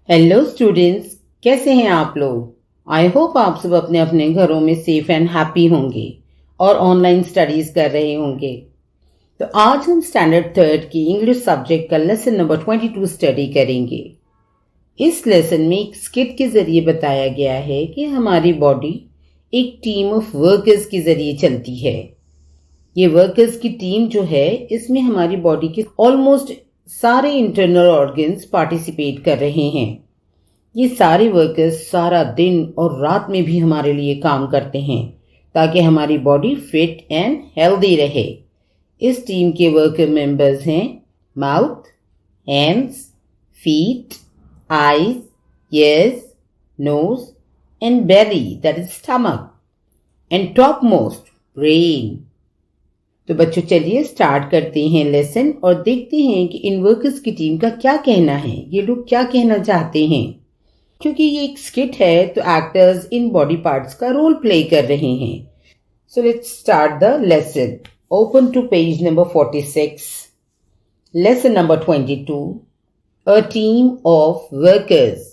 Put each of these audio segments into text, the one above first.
Hello students, कैसे हैं आप लोग। आई होप आप सब अपने अपने घरों में सेफ एंड हैप्पी होंगे और ऑनलाइन स्टडीज कर रहे होंगे। तो आज हम स्टैंडर्ड थर्ड की इंग्लिश सब्जेक्ट का लेसन नंबर 22 स्टडी करेंगे। इस लेसन में एक स्किट के जरिए बताया गया है कि हमारी बॉडी एक टीम ऑफ वर्कर्स के जरिए चलती है। ये वर्कर्स की टीम जो है, इसमें हमारी बॉडी के ऑलमोस्ट सारे इंटरनल ऑर्गन्स पार्टिसिपेट कर रहे हैं। ये सारे वर्कर्स सारा दिन और रात में भी हमारे लिए काम करते हैं ताकि हमारी बॉडी फिट एंड हेल्दी रहे। इस टीम के वर्कर मेंबर्स हैं mouth, hands, feet, eyes, ears, nose and belly, that is stomach, and top most brain. तो बच्चों, चलिए स्टार्ट करते हैं लेसन और देखते हैं कि इन वर्कर्स की टीम का क्या कहना है, ये लोग क्या कहना चाहते हैं। क्योंकि ये एक स्किट है तो एक्टर्स इन बॉडी पार्ट्स का रोल प्ले कर रहे हैं। So let's start the lesson. Open to page number 46, lesson number 22, a team of workers.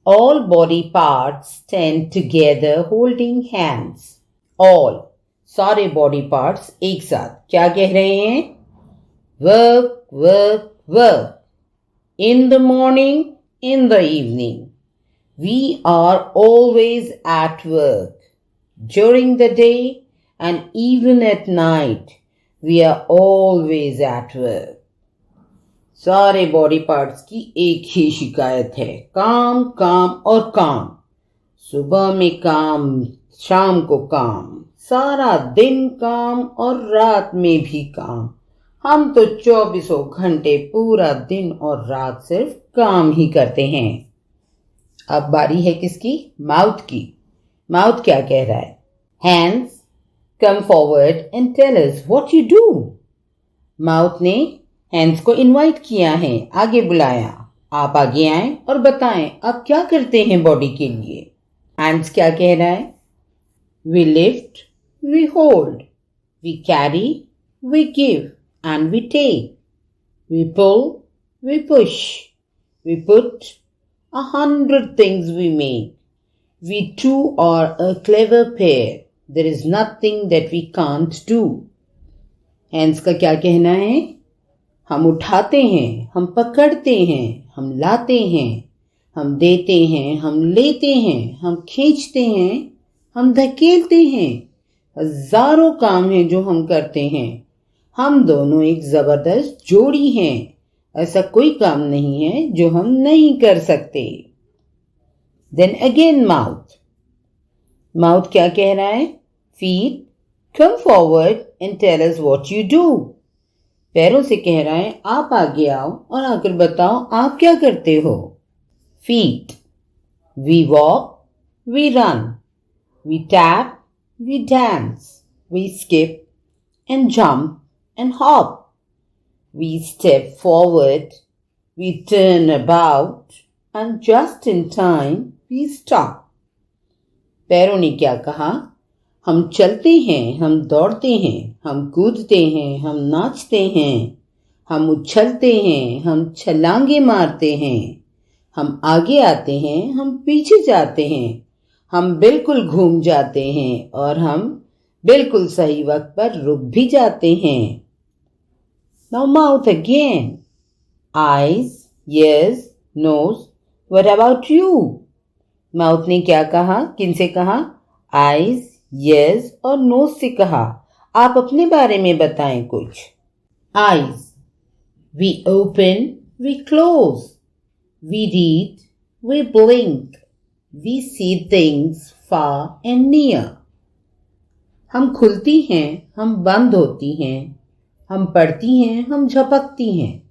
All body parts stand together holding hands. All, सारे बॉडी पार्ट्स एक साथ क्या कह रहे हैं? Work work work. In the morning, in the evening, we are always at work. During the day and even at night, we are always at work. सारे body parts की एक ही शिकायत है, काम काम और काम। सुबह में काम, शाम को काम, सारा दिन काम और रात में भी काम। हम तो 24 घंटे पूरा दिन और रात सिर्फ काम ही करते हैं। अब बारी है किसकी? माउथ की। माउथ क्या कह रहा है? Hands, come forward and tell us what you do. Mouth ने हैंड्स को इनवाइट किया है, आगे बुलाया। आप आगे आएं और बताएं आप क्या करते हैं बॉडी के लिए। हैंड्स क्या कह रहा है? We lift, we hold, we carry, we give, and we take. We pull, we push, we put 100 things we make. We two are a clever pair. There is nothing that we can't do. Hands का क्या कहना है? हम उठाते हैं, हम पकड़ते हैं, हम लाते हैं, हम देते हैं, हम लेते हैं, हम खींचते हैं, हम धकेलते हैं। हजारों काम हैं जो हम करते हैं। हम दोनों एक जबरदस्त जोड़ी हैं। ऐसा कोई काम नहीं है जो हम नहीं कर सकते। Then again mouth. माउथ क्या कह रहा है? Feet, come forward and tell us what you do. पैरों से कह रहा है आप आगे आओ और आकर बताओ आप क्या करते हो। Feet, we walk, we run, we tap, we dance, we skip and jump and hop. We step forward, we turn about, and just in time we stop. पैरों ने क्या कहा? हम चलते हैं, हम दौड़ते हैं, हम कूदते हैं, हम नाचते हैं, हम उछलते हैं, हम छलांगे मारते हैं, हम आगे आते हैं, हम पीछे जाते हैं, हम बिल्कुल घूम जाते हैं और हम बिल्कुल सही वक्त पर रुक भी जाते हैं। Now mouth again. Eyes, ears, nose, what about you? Mouth ने क्या कहा? किनसे कहा? आईज, ईयर्स और नोज से कहा। आप अपने बारे में बताएं कुछ। Eyes, we open, we close, we read, we blink, we see things far and near. हम खुलती हैं, हम बंद होती हैं, हम पढ़ती हैं, हम झपकती हैं,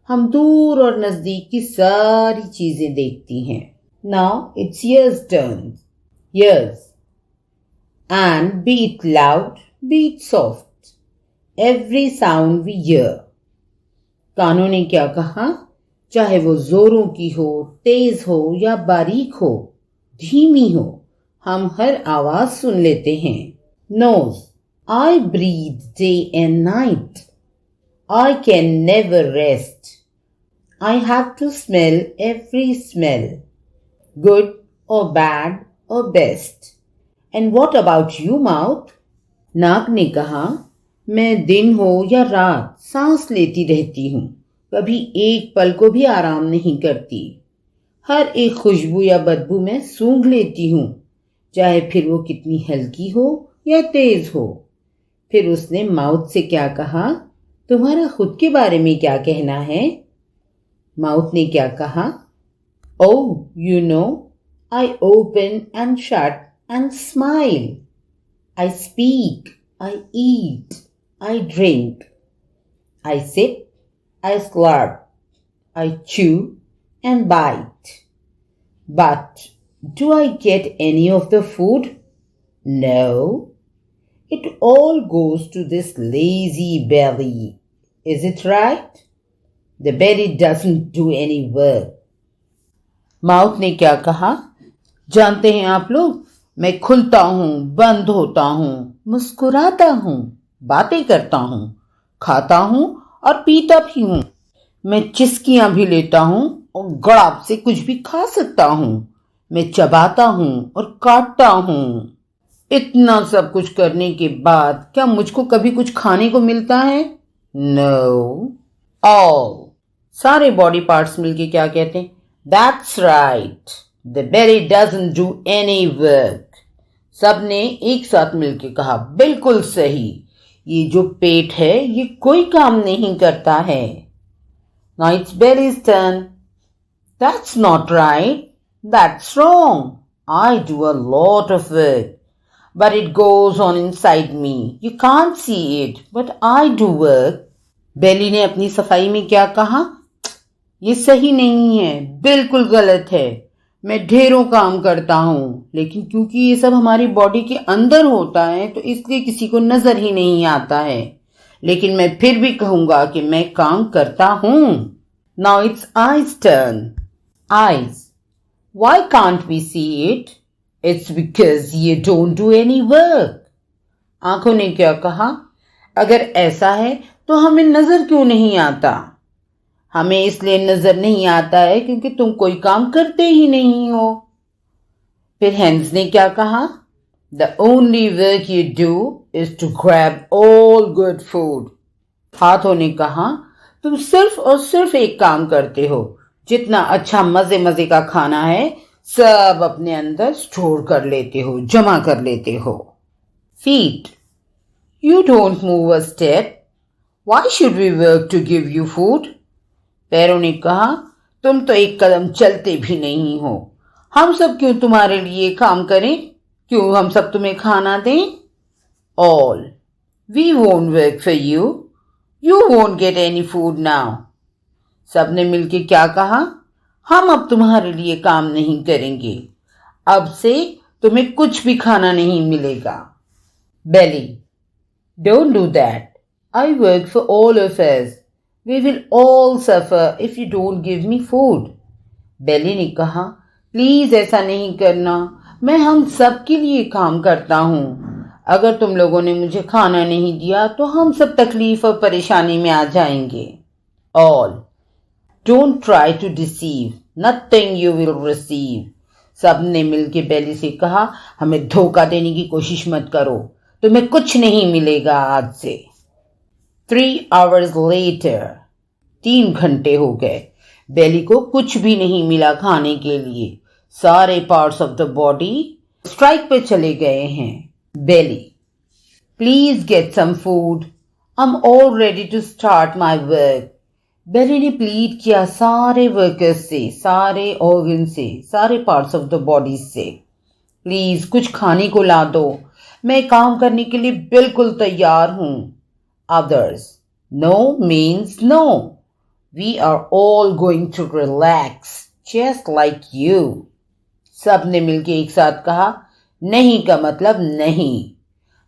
हम दूर और नजदीक की सारी चीजें देखती हैं। Now it's yours turn. Yours. And be it loud, be it soft, every sound we hear. कानों ने क्या कहा? चाहे वो जोरों की हो, तेज हो या बारीक हो, धीमी हो, हम हर आवाज सुन लेते हैं। Nose, I breathe day and night, I can never rest, I have to smell every smell, good or bad or best. And what about you, mouth? नाक ने कहा, मैं दिन हो या रात सांस लेती रहती हूँ, कभी एक पल को भी आराम नहीं करती। हर एक खुशबू या बदबू मैं सूंघ लेती हूँ, चाहे फिर वो कितनी हल्की हो या तेज हो। फिर उसने माउथ से क्या कहा, तुम्हारा खुद के बारे में क्या कहना है? माउथ ने क्या कहा, oh you know, I open and shut and smile, I speak, I eat, I drink, I sip, I slurp, I chew and bite. But do I get any of the food? No. It all goes to this lazy belly. Is it right? The belly doesn't do any work. Mouth ने क्या कहा, जानते हैं आप लोग, मैं खुलता हूँ, बंद होता हूँ, मुस्कुराता हूँ, बातें करता हूँ, खाता हूँ और पीता भी हूँ। मैं चिस्कियां भी लेता हूँ और गड़ाप से कुछ भी खा सकता हूँ। मैं चबाता हूँ और काटता हूँ। इतना सब कुछ करने के बाद क्या मुझको कभी कुछ खाने को मिलता है? नो। ऑल, सारे बॉडी पार्ट्स मिलके क्या कहते हैं? That's right, the belly doesn't do any work. सबने एक साथ मिलके कहा, बिल्कुल सही, ये जो पेट है ये कोई काम नहीं करता है। Now it's belly's turn. That's not right. That's wrong. I do a lot of work, but it goes on inside me. You can't see it, but I do work. बेली ने अपनी सफाई में क्या कहा, ये सही नहीं है, बिल्कुल गलत है। मैं ढेरों काम करता हूँ, लेकिन क्योंकि ये सब हमारी बॉडी के अंदर होता है तो इसलिए किसी को नजर ही नहीं आता है। लेकिन मैं फिर भी कहूंगा कि मैं काम करता हूँ। Now it's eyes turn. Eyes. Why can't we see it? It's because you don't do any work. आंखों ने क्या कहा, अगर ऐसा है तो हमें नजर क्यों नहीं आता? हमें इसलिए नजर नहीं आता है क्योंकि तुम कोई काम करते ही नहीं हो। फिर हैंड्स ने क्या कहा, The only work you do is to grab all good food. हाथों ने कहा, तुम सिर्फ और सिर्फ एक काम करते हो, जितना अच्छा मजे मजे का खाना है सब अपने अंदर स्टोर कर लेते हो, जमा कर लेते हो। Feet. You don't move a step. Why should we work to give you food? पैरों ने कहा, तुम तो एक कदम चलते भी नहीं हो, हम सब क्यों तुम्हारे लिए काम करें, क्यों हम सब तुम्हें खाना दें? All. We won't work for you. You won't get any food now. सबने मिलके क्या कहा, हम अब तुम्हारे लिए काम नहीं करेंगे, अब से तुम्हें कुछ भी खाना नहीं मिलेगा। Belly. Don't do that. I work for all of us. We will all suffer if you don't give me food. बेली ने कहा, प्लीज ऐसा नहीं करना, मैं हम सब के लिए काम करता हूँ। अगर तुम लोगों ने मुझे खाना नहीं दिया तो हम सब तकलीफ और परेशानी में आ जाएंगे। All. Don't try to deceive. Nothing you will receive. सबने मिलके बेली से कहा, हमें धोखा देने की कोशिश मत करो, तुम्हें कुछ नहीं मिलेगा आज से। 3 hours later. 3 घंटे हो गए, बेली को कुछ भी नहीं मिला खाने के लिए। सारे parts of the body strike पे चले गए हैं। Belly, please get some food, I am all ready to start my work. Belly ने प्लीड किया सारे वर्कर्स से, सारे ऑर्गन से, सारे पार्ट्स ऑफ द बॉडी से, प्लीज कुछ खाने को ला दो, मैं काम करने के लिए बिल्कुल तैयार हूं। Others. No means no. We are all going to relax, just like you. सबने मिलके एक साथ कहा, नहीं का मतलब नहीं,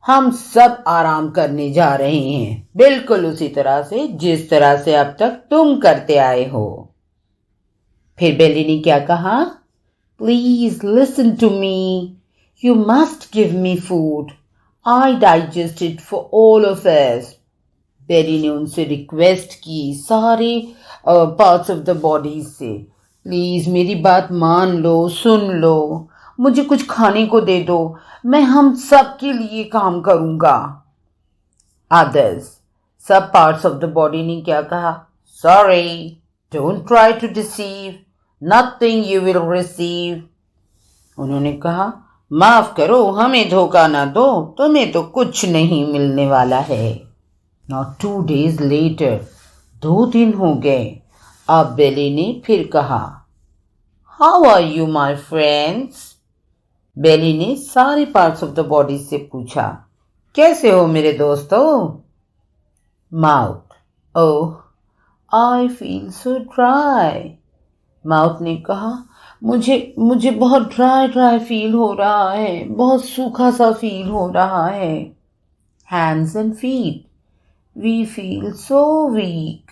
हम सब आराम करने जा रहे हैं, बिल्कुल उसी तरह से जिस तरह से अब तक तुम करते आए हो। फिर बेली ने क्या कहा, please listen to me, you must give me food, I digest it for all of us. Belly ने उनसे रिक्वेस्ट की सारे पार्ट्स ऑफ द बॉडी से, प्लीज मेरी बात मान लो, सुन लो, मुझे कुछ खाने को दे दो, मैं हम सब के लिए काम करूंगा। अदर्स, सब पार्ट्स ऑफ द बॉडी ने क्या कहा? Sorry, don't try to deceive, nothing you will receive. उन्होंने कहा, माफ करो, हमें धोखा ना दो, तुम्हें तो कुछ नहीं मिलने वाला है। Now 2 days later, 2 दिन हो गए। अब बेली ने फिर कहा, how are you my friends? Belly ने सारे पार्ट्स ऑफ द बॉडी से पूछा, कैसे हो मेरे दोस्तों? Mouth, oh I feel so dry. Mouth ने कहा, मुझे बहुत ड्राई फील हो रहा है, बहुत सूखा सा फील हो रहा है। Hands and feet, we feel so weak.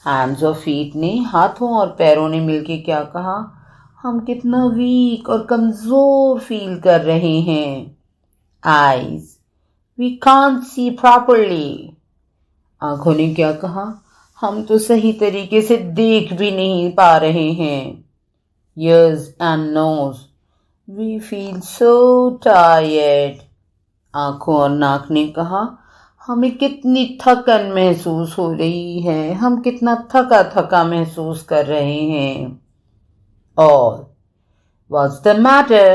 Hands और फीट ने, हाथों और पैरों ने मिलके क्या कहा? हम कितना वीक और कमजोर फील कर रहे हैं। Eyes, we can't see properly. आंखों ने क्या कहा? हम तो सही तरीके से देख भी नहीं पा रहे हैं। Ears and nose, we feel so tired. आंखों और नाक ने कहा, हमें कितनी थकन महसूस हो रही है, हम कितना थका थका महसूस कर रहे हैं। All, what's the matter?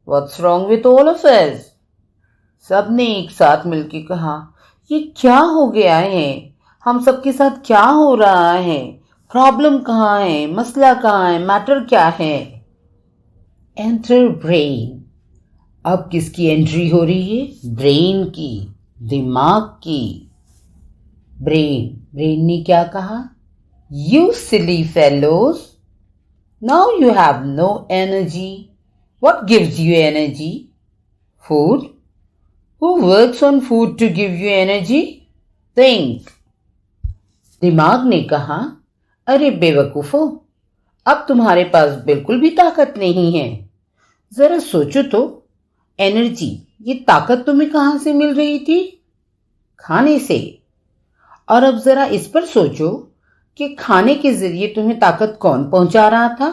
What's wrong with all of us? सबने एक साथ मिलकर कहा, ये क्या हो गया है? हम सबके साथ क्या हो रहा है? प्रॉब्लम कहाँ है? मसला कहाँ है? मैटर क्या है? Enter brain. अब किसकी एंट्री हो रही है? ब्रेन की, दिमाग की। ब्रेन ने क्या कहा? You silly fellows, now you have no energy. What gives you energy? Food. Who works on food to give you energy? Think. दिमाग ने कहा, अरे बेवकूफो, अब तुम्हारे पास बिल्कुल भी ताकत नहीं है। जरा सोचो तो, एनर्जी, ये ताकत तुम्हें कहां से मिल रही थी? खाने से। और अब जरा इस पर सोचो कि खाने के जरिए तुम्हें ताकत कौन पहुंचा रहा था?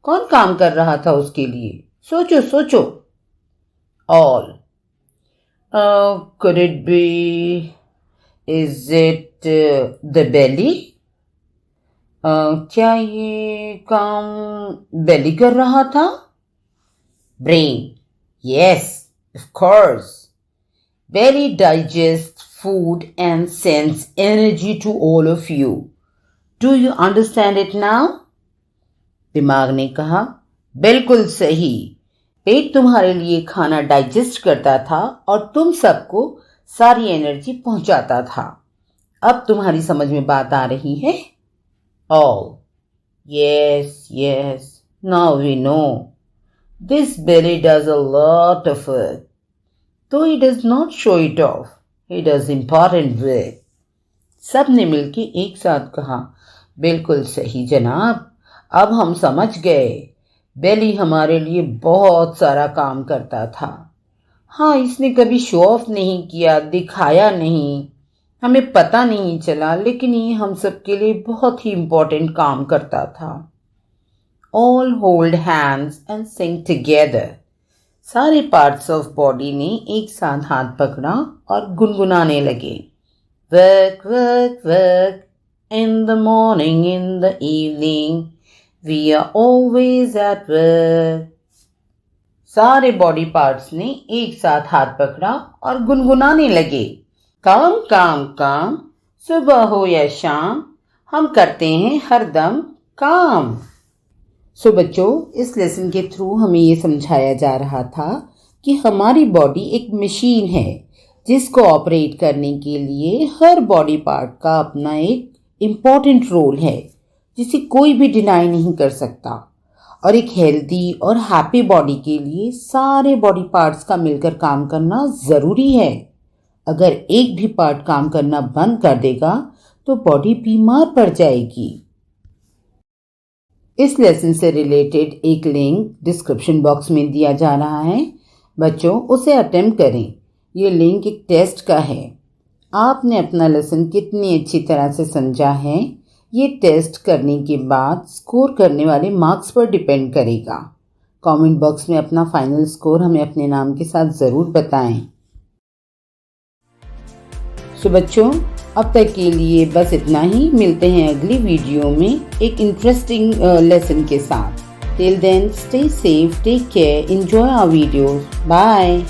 कौन काम कर रहा था उसके लिए? सोचो सोचो। All, could it be, is it the belly? क्या ये काम बेली कर रहा था? Brain, yes, of course. Belly digests food and sends energy to all of you. Do you understand it now? दिमाग ने कहा, बिल्कुल सही। पेट तुम्हारे लिए खाना डाइजेस्ट करता था और तुम सबको सारी एनर्जी पहुंचाता था। अब तुम्हारी समझ में बात आ रही है? All, yes, now we know. This belly does a lot of work. Though he does not show it off, he does important work. सब ने मिलके एक साथ कहा, बिल्कुल सही जनाब, अब हम समझ गए। बेली हमारे लिए बहुत सारा काम करता था। हाँ, इसने कभी शो ऑफ नहीं किया, दिखाया नहीं, हमें पता नहीं चला, लेकिन ये हम सब के लिए बहुत ही इम्पोर्टेंट काम करता था। All hold hands and sing together. सारे पार्ट्स ऑफ बॉडी ने एक साथ हाथ पकड़ा और गुनगुनाने लगे। Work work work, in the morning, in the evening, we are always at work. सारे बॉडी पार्ट्स ने एक साथ हाथ पकड़ा और गुनगुनाने लगे। काम काम काम, सुबह हो या शाम, हम करते हैं हरदम काम। सो बच्चों, इस लेसन के थ्रू हमें ये समझाया जा रहा था कि हमारी बॉडी एक मशीन है जिसको ऑपरेट करने के लिए हर बॉडी पार्ट का अपना एक इम्पॉर्टेंट रोल है जिसे कोई भी डिनाई नहीं कर सकता। और एक हेल्दी और हैप्पी बॉडी के लिए सारे बॉडी पार्ट्स का मिलकर काम करना ज़रूरी है। अगर एक भी पार्ट काम करना बंद कर देगा तो बॉडी बीमार पड़ जाएगी। इस लेसन से रिलेटेड एक लिंक डिस्क्रिप्शन बॉक्स में दिया जा रहा है। बच्चों, उसे अटेम्प्ट करें। ये लिंक एक टेस्ट का है। आपने अपना लेसन कितनी अच्छी तरह से समझा है, ये टेस्ट करने के बाद स्कोर करने वाले मार्क्स पर डिपेंड करेगा। कमेंट बॉक्स में अपना फाइनल स्कोर हमें अपने नाम के साथ ज़रूर बताएं। तो बच्चों, अब तक के लिए बस इतना ही। मिलते हैं अगली वीडियो में एक इंटरेस्टिंग लेसन के साथ। Till then, stay safe, take care, enjoy our videos. Bye.